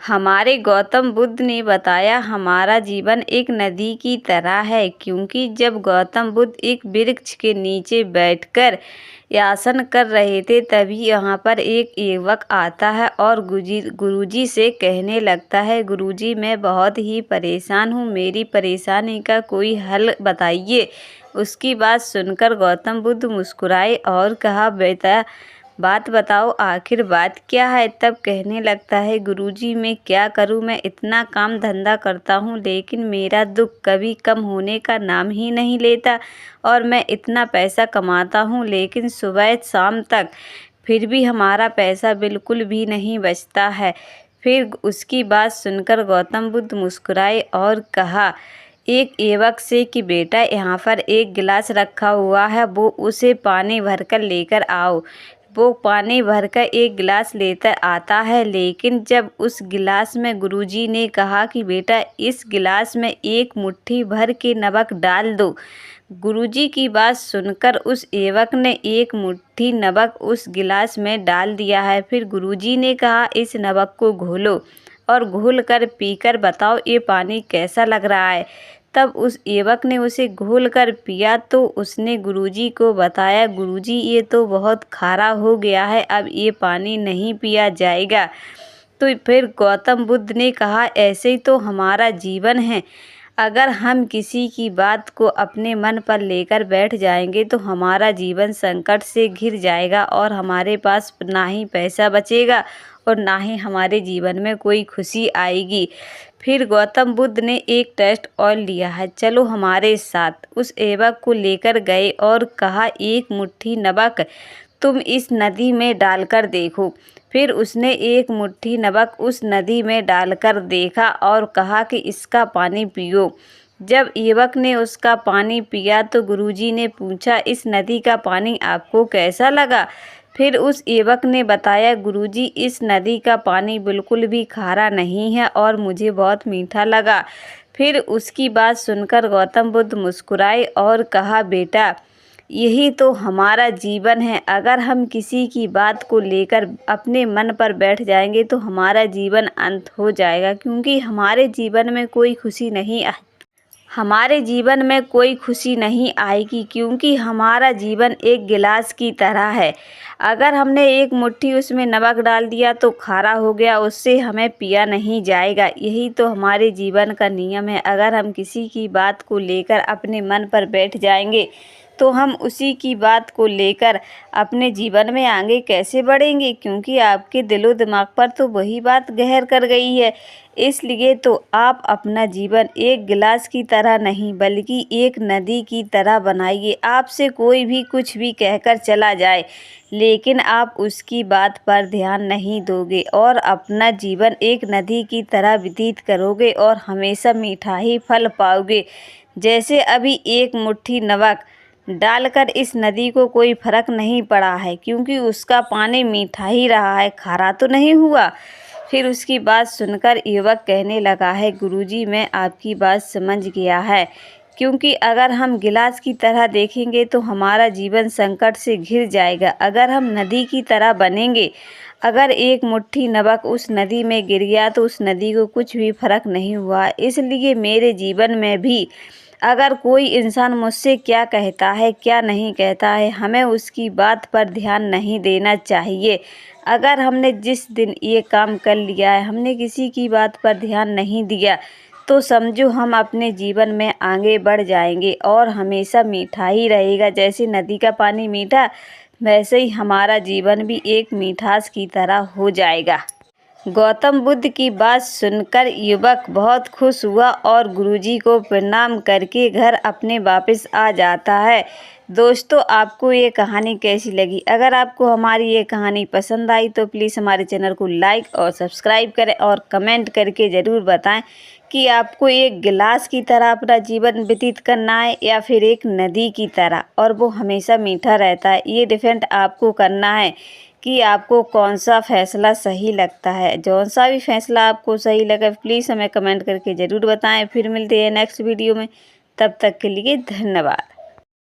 हमारे गौतम बुद्ध ने बताया हमारा जीवन एक नदी की तरह है, क्योंकि जब गौतम बुद्ध एक वृक्ष के नीचे बैठकर आसन कर रहे थे तभी यहाँ पर एक युवक आता है और गुरुजी से कहने लगता है, गुरुजी मैं बहुत ही परेशान हूँ, मेरी परेशानी का कोई हल बताइए। उसकी बात सुनकर गौतम बुद्ध मुस्कुराए और कहा, बेटा बात बताओ आखिर बात क्या है। तब कहने लगता है, गुरुजी मैं क्या करूं, मैं इतना काम धंधा करता हूं लेकिन मेरा दुख कभी कम होने का नाम ही नहीं लेता और मैं इतना पैसा कमाता हूं लेकिन सुबह शाम तक फिर भी हमारा पैसा बिल्कुल भी नहीं बचता है। फिर उसकी बात सुनकर गौतम बुद्ध मुस्कुराए और कहा एक युवक से कि बेटा यहाँ पर एक गिलास रखा हुआ है, वो उसे पानी भरकर लेकर आओ। वो पानी भरकर एक गिलास लेकर आता है, लेकिन जब उस गिलास में गुरुजी ने कहा कि बेटा इस गिलास में एक मुट्ठी भर के नमक डाल दो। गुरुजी की बात सुनकर उस युवक ने एक मुट्ठी नमक उस गिलास में डाल दिया है। फिर गुरुजी ने कहा इस नमक को घोलो और घोल कर पीकर बताओ ये पानी कैसा लग रहा है। तब उस युवक ने उसे घोल कर पिया तो उसने गुरुजी को बताया, गुरुजी ये तो बहुत खारा हो गया है, अब ये पानी नहीं पिया जाएगा। तो फिर गौतम बुद्ध ने कहा ऐसे ही तो हमारा जीवन है, अगर हम किसी की बात को अपने मन पर लेकर बैठ जाएंगे तो हमारा जीवन संकट से घिर जाएगा और हमारे पास ना ही पैसा बचेगा और ना ही हमारे जीवन में कोई खुशी आएगी। फिर गौतम बुद्ध ने एक टेस्ट और लिया है, चलो हमारे साथ। उस युवक को लेकर गए और कहा एक मुट्ठी नमक तुम इस नदी में डालकर देखो। फिर उसने एक मुट्ठी नमक उस नदी में डालकर देखा और कहा कि इसका पानी पियो। जब युवक ने उसका पानी पिया तो गुरुजी ने पूछा इस नदी का पानी आपको कैसा लगा। फिर उस युवक ने बताया, गुरुजी इस नदी का पानी बिल्कुल भी खारा नहीं है और मुझे बहुत मीठा लगा। फिर उसकी बात सुनकर गौतम बुद्ध मुस्कुराए और कहा, बेटा यही तो हमारा जीवन है, अगर हम किसी की बात को लेकर अपने मन पर बैठ जाएंगे तो हमारा जीवन अंत हो जाएगा, क्योंकि हमारे जीवन में कोई खुशी नहीं आएगी, क्योंकि हमारा जीवन एक गिलास की तरह है। अगर हमने एक मुट्ठी उसमें नमक डाल दिया तो खारा हो गया, उससे हमें पिया नहीं जाएगा। यही तो हमारे जीवन का नियम है, अगर हम किसी की बात को लेकर अपने मन पर बैठ जाएंगे तो हम उसी की बात को लेकर अपने जीवन में आगे कैसे बढ़ेंगे, क्योंकि आपके दिलो दिमाग पर तो वही बात गहर कर गई है। इसलिए तो आप अपना जीवन एक गिलास की तरह नहीं बल्कि एक नदी की तरह बनाइए। आपसे कोई भी कुछ भी कहकर चला जाए लेकिन आप उसकी बात पर ध्यान नहीं दोगे और अपना जीवन एक नदी की तरह व्यतीत करोगे और हमेशा मीठा ही फल पाओगे। जैसे अभी एक मुट्ठी नमक डालकर इस नदी को कोई फर्क नहीं पड़ा है, क्योंकि उसका पानी मीठा ही रहा है, खारा तो नहीं हुआ। फिर उसकी बात सुनकर युवक कहने लगा है, गुरुजी मैं आपकी बात समझ गया है, क्योंकि अगर हम गिलास की तरह देखेंगे तो हमारा जीवन संकट से घिर जाएगा। अगर हम नदी की तरह बनेंगे, अगर एक मुट्ठी नमक उस नदी में गिर गया तो उस नदी को कुछ भी फर्क नहीं हुआ। इसलिए मेरे जीवन में भी अगर कोई इंसान मुझसे क्या कहता है क्या नहीं कहता है, हमें उसकी बात पर ध्यान नहीं देना चाहिए। अगर हमने जिस दिन ये काम कर लिया है, हमने किसी की बात पर ध्यान नहीं दिया, तो समझो हम अपने जीवन में आगे बढ़ जाएंगे और हमेशा मीठा ही रहेगा। जैसे नदी का पानी मीठा, वैसे ही हमारा जीवन भी एक मिठास की तरह हो जाएगा। गौतम बुद्ध की बात सुनकर युवक बहुत खुश हुआ और गुरुजी को प्रणाम करके घर अपने वापस आ जाता है। दोस्तों आपको ये कहानी कैसी लगी? अगर आपको हमारी ये कहानी पसंद आई तो प्लीज़ हमारे चैनल को लाइक और सब्सक्राइब करें और कमेंट करके ज़रूर बताएं कि आपको एक गिलास की तरह अपना जीवन व्यतीत करना है या फिर एक नदी की तरह और वो हमेशा मीठा रहता है। ये डिफरेंट आपको करना है कि आपको कौन सा फ़ैसला सही लगता है। जौन सा भी फ़ैसला आपको सही लगे प्लीज़ हमें कमेंट करके ज़रूर बताएं। फिर मिलते हैं नेक्स्ट वीडियो में, तब तक के लिए धन्यवाद।